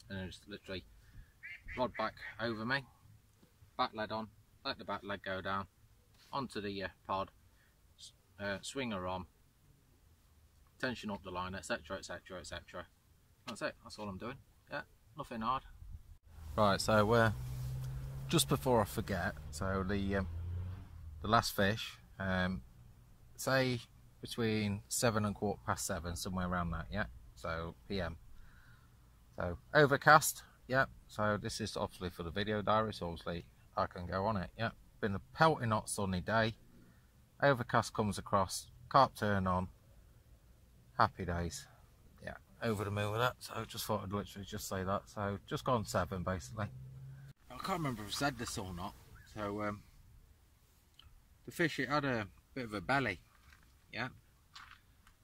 And then just literally rod back over me, back lead on, let the back leg go down, onto the pod, swinger on, tension up the line, etc, etc, etc. That's it, that's all I'm doing. Yeah, nothing hard. Right, so just before I forget, so the last fish, say between 7 and 7:15, somewhere around that, yeah, so PM. So overcast, yeah, so this is obviously for the video diary, so obviously I can go on it, yeah. Been a pelting hot sunny day, overcast comes across, carp turn on, happy days. Yeah, over the moon with that, so just thought I'd literally just say that. So just gone 7 basically. I can't remember if I said this or not, so the fish, it had a bit of a belly. Yeah,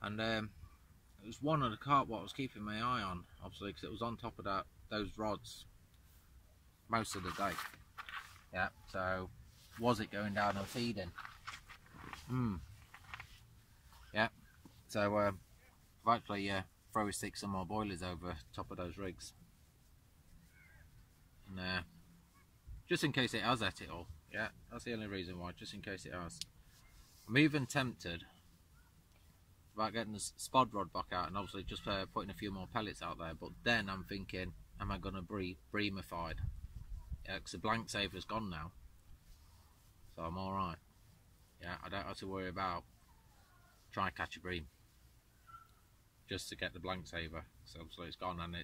and it was one of the carp what I was keeping my eye on, obviously, because it was on top of those rods most of the day. Yeah, so was it going down and feeding? Yeah, so I've actually throw stick some more boilers over top of those rigs, and just in case it has at it all. Yeah, that's the only reason why, just in case it has. I'm even tempted about getting the spod rod back out and obviously just putting a few more pellets out there, but then I'm thinking, am I going to breamified? Yeah, because the blank saver's gone now, so I'm alright. Yeah, I don't have to worry about trying to catch a bream. just to get the blank saver. So obviously it's gone, and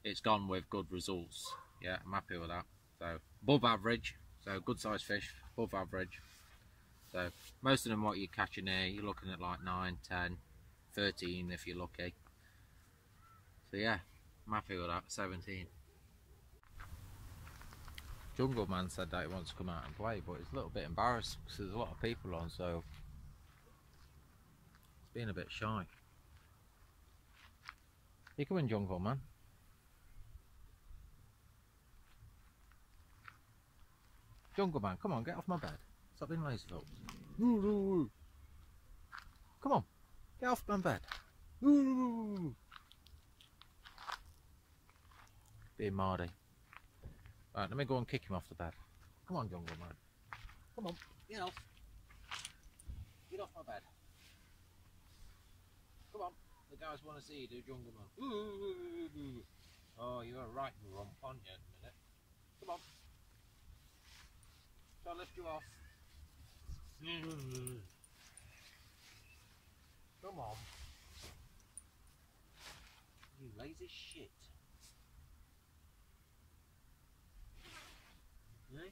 it's gone with good results. Yeah, I'm happy with that. So above average, so good sized fish, above average. So most of them what you're catching here, you're looking at like 9, 10, 13 if you're lucky. So yeah, I'm happy with that, 17. Jungle Man said that he wants to come out and play, but he's a little bit embarrassed because there's a lot of people on, so he's being a bit shy. You come in, Jungle Man. Jungle Man, come on, get off my bed. Stop being lazy, folks. Come on, get off my bed. Being Mardy. Right, let me go and kick him off the bed. Come on, Jungle Man. Come on, get off. Get off my bed. Come on, the guys want to see you do Jungle Man. Oh, you're a right rump, aren't you, in a minute? Come on. So I'll lift you off. Come on. You lazy shit. Eh?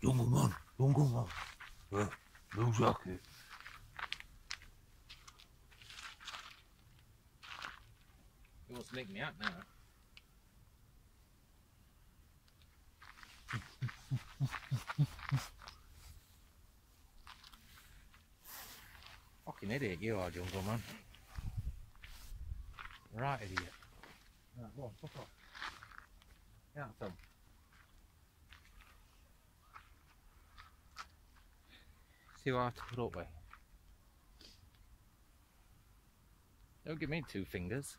Jungle Man, Jungle Man. Yeah, no jacket. He wants to make me out now. Fucking idiot you are, Jungle Man. Right idiot. Right, go on, fuck off. Get out, Tom. See what I have to put up with. Don't give me 2 fingers.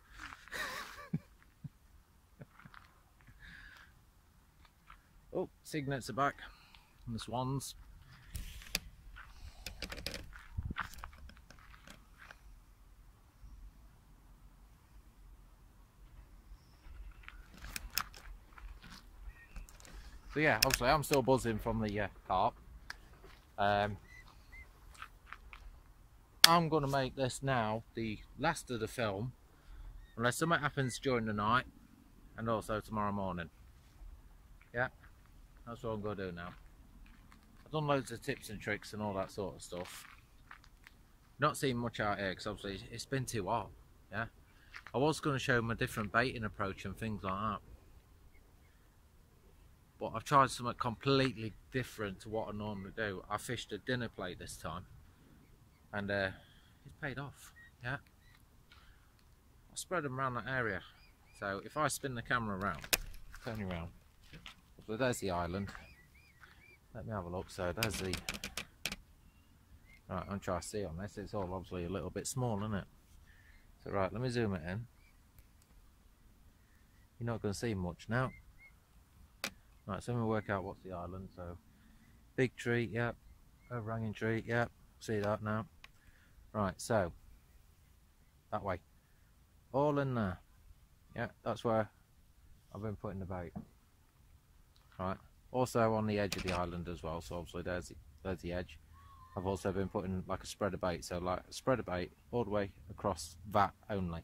Oh, cygnets are back. And the swans. So yeah, obviously I'm still buzzing from the carp. I'm going to make this now the last of the film, unless something happens during the night, and also tomorrow morning. Yeah, that's what I'm going to do now. I've done loads of tips and tricks and all that sort of stuff. Not seen much out here because obviously it's been too hot. Yeah, I was going to show them a different baiting approach and things like that, but I've tried something completely different to what I normally do. I fished a dinner plate this time, and it's paid off. Yeah, I spread them around that area. So if I spin the camera around, turn you around. So there's the island. Let me have a look. So there's the. Right, I'm trying to see on this. It's all obviously a little bit small, isn't it? So right, let me zoom it in. You're not going to see much now. Right, so let me work out what's the island. So big tree, yep. Overhanging tree, yep. See that now. Right, so that way. All in there. Yeah, that's where I've been putting the bait. Right. Also on the edge of the island as well. So obviously there's the edge. I've also been putting like a spreader bait. So like a spreader bait all the way across that only.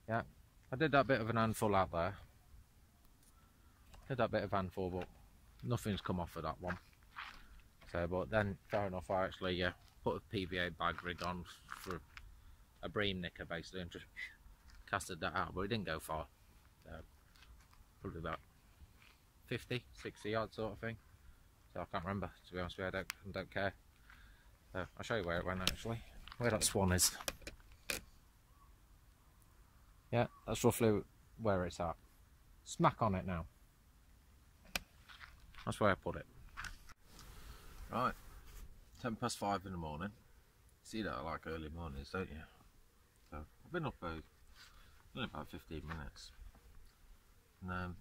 Yeah. I did that bit of an handful out there. Did that bit of handful, but nothing's come off of that one. So, but then fair enough, I actually put a PVA bag rig on for a bream nicker basically and just casted that out, but it didn't go far. Probably about 50, 60 yards sort of thing. So I can't remember, to be honest with you. I don't care. So I'll show you where it went actually, where that swan is. Yeah, that's roughly where it's at. Smack on it now. That's where I put it. Right, 5:10 in the morning. See that I like early mornings, don't you? So I've been up only about 15 minutes. And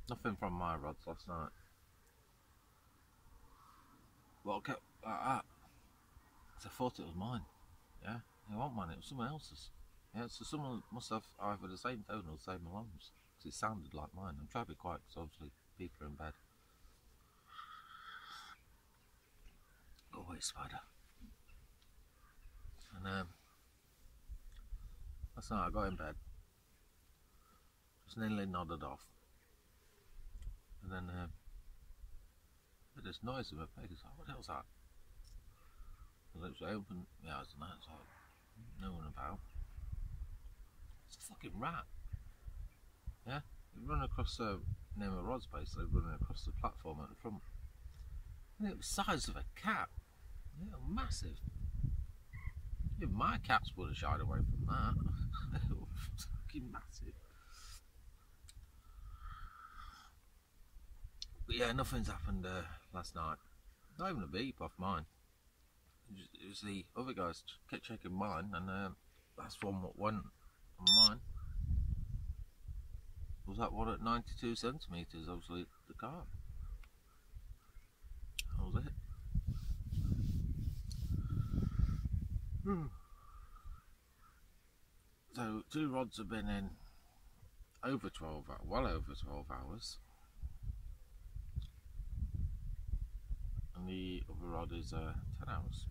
nothing from my rods last night. Well, I kept like that. Because I thought it was mine. Yeah, it wasn't mine, it was someone else's. Yeah, so someone must have either the same tone or the same alarms. because it sounded like mine. I'm trying to be quiet because obviously people are in bed. Always spider. And last night I got in bed, just nearly nodded off, and then I heard this noise in my face. Like, what the hell's that? I literally opened my eyes and it's like, no one about. It's a fucking rat. Yeah, it run across near my rod's basically, running across the platform at the front. And it was the size of a cat. Yeah, massive. Even my cats would have shied away from that. It was fucking massive. But yeah, nothing's happened last night. Not even a beep off mine. It was the other guys kept checking mine, and that's one what went on mine. Was that one at 92 centimetres? Obviously the car. That was it. So 2 rods have been in over 12, well over 12 hours, and the other rod is 10 hours.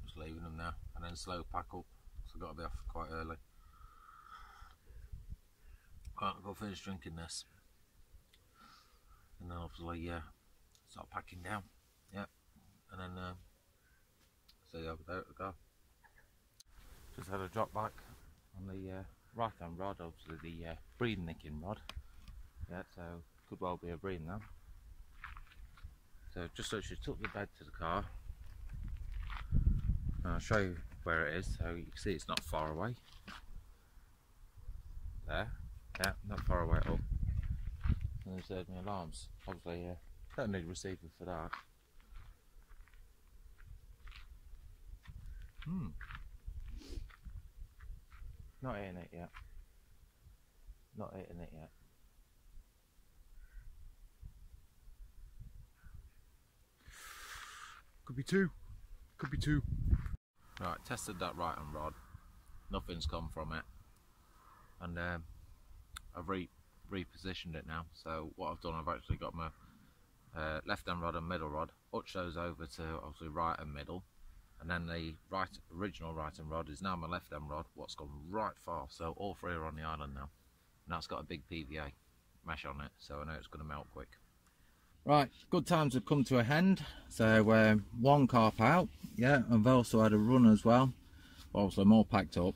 Just leaving them now, and then slow pack up, so I've got to be off quite early. Can't go finish drinking this, and then obviously start packing down. Yep, and then see you over there at the car. Just had a drop back on the right hand rod, obviously the breeding nicking rod. Yeah, so could well be a breeding now. So just literally took the bed to the car. And I'll show you where it is, so you can see it's not far away. There, yeah, not far away at all. And there's my alarms. Obviously, don't need a receiver for that. Not hitting it yet. Not hitting it yet. Could be 2. Could be 2. Right, tested that right hand rod. Nothing's come from it. And I've repositioned it now. So what I've done, I've actually got my left hand rod and middle rod, hutched those over to obviously right and middle. And then the original right hand rod is now my left hand rod, what's gone right far. So all 3 are on the island now. And that's got a big PVA mesh on it, so I know it's going to melt quick. Right, good times have come to a end. So one carp out, yeah, and I've also had a run as well. Obviously I'm all packed up.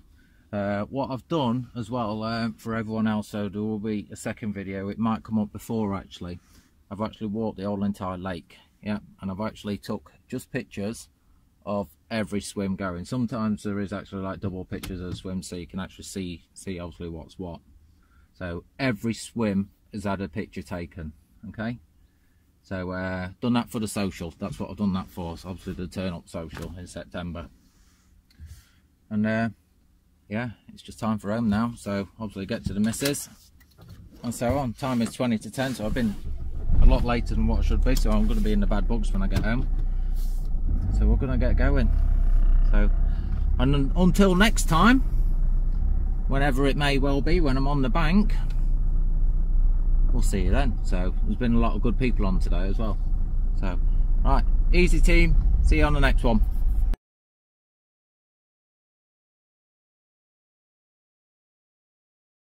What I've done as well for everyone else, so there will be a second video, it might come up before actually. I've actually walked the whole entire lake, yeah, and I've actually took just pictures of every swim going. Sometimes there is actually like double pictures of the swim, so you can actually see obviously what's what. So every swim has had a picture taken, okay? So done that for the social, that's what I've done that for. So obviously the turn up social in September. And yeah, it's just time for home now, so obviously get to the missus and so on. Time is 20 to 10, so I've been a lot later than what I should be, so I'm going to be in the bad books when I get home. So we're going to get going. So, and until next time, whenever it may well be, when I'm on the bank, we'll see you then. So there's been a lot of good people on today as well. So, right, easy team, see you on the next one.